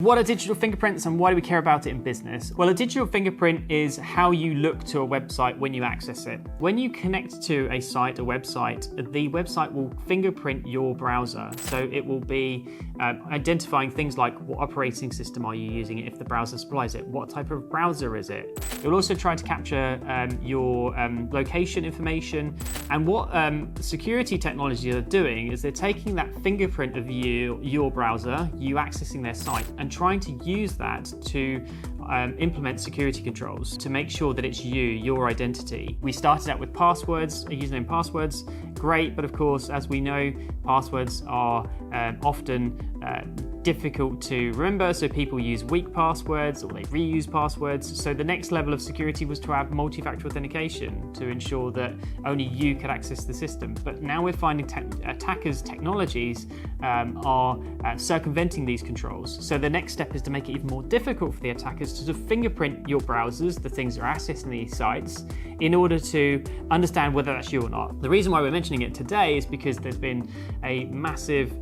What are digital fingerprints and why do we care about it in business? Well, a digital fingerprint is how you look to a website when you access it. When you connect to a site, a website, the website will fingerprint your browser. So it will be identifying things like what operating system are you using if the browser supplies it, what type of browser is it. It will also try to capture your location information, and what security technologies are doing is they're taking that fingerprint of your browser, you accessing their site, and trying to use that to implement security controls to make sure that it's your identity. We started out with passwords, username passwords, great, but of course, as we know, passwords are often difficult to remember, so people use weak passwords or they reuse passwords. So the next level of security was to have multi-factor authentication to ensure that only you could access the system. But now we're finding attackers' technologies are circumventing these controls. So the next step is to make it even more difficult for the attackers to fingerprint your browsers, the things that are accessing these sites, in order to understand whether that's you or not. The reason why we're mentioning it today is because there's been a massive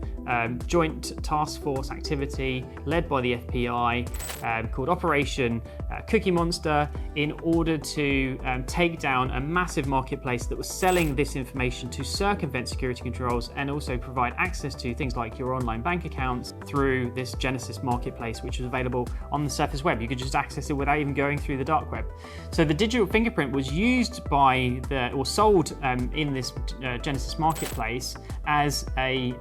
joint task force activity led by the FBI called Operation Cookie Monster in order to take down a massive marketplace that was selling this information to circumvent security controls and also provide access to things like your online bank accounts through this Genesis marketplace, which was available on the surface web. You could just access it without even going through the dark web. So the digital fingerprint was used by sold in this Genesis marketplace as a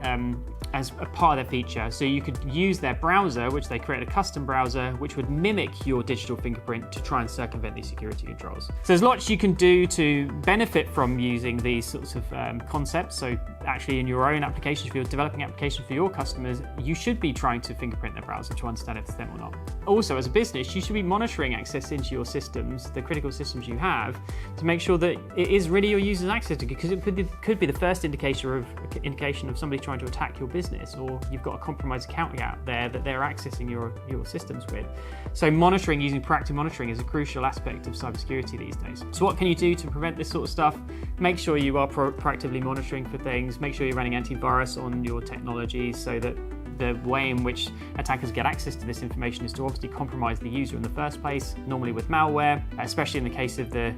part of their feature. So you could use their browser, which they created a custom browser, which would mimic your digital fingerprint to try and circumvent these security controls. So there's lots you can do to benefit from using these sorts of concepts. So actually in your own applications, if you're developing applications for your customers, you should be trying to fingerprint their browser to understand if it's them or not. Also, as a business, you should be monitoring access into your systems, the critical systems you have, to make sure that it is really your users access to, because it could be the first indication of somebody trying to attack your business, or you've got a compromised account out there that they're accessing your systems with. So monitoring, using proactive monitoring, is a crucial aspect of cybersecurity these days. So what can you do to prevent this sort of stuff? Make sure you are proactively monitoring for things. Make sure you're running antivirus on your technologies so that the way in which attackers get access to this information is to obviously compromise the user in the first place, normally with malware, especially in the case of the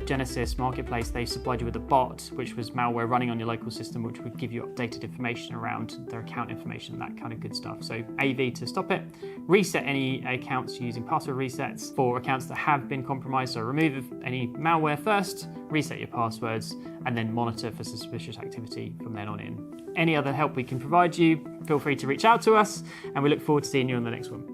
Genesis marketplace. They supplied you with a bot, which was malware running on your local system, which would give you updated information around their account information, that kind of good stuff. So AV to stop it. Reset any accounts using password resets for accounts that have been compromised. So remove any malware first, reset your passwords, and then monitor for suspicious activity from then on in. Any other help we can provide you, feel free to reach out to us, and we look forward to seeing you on the next one.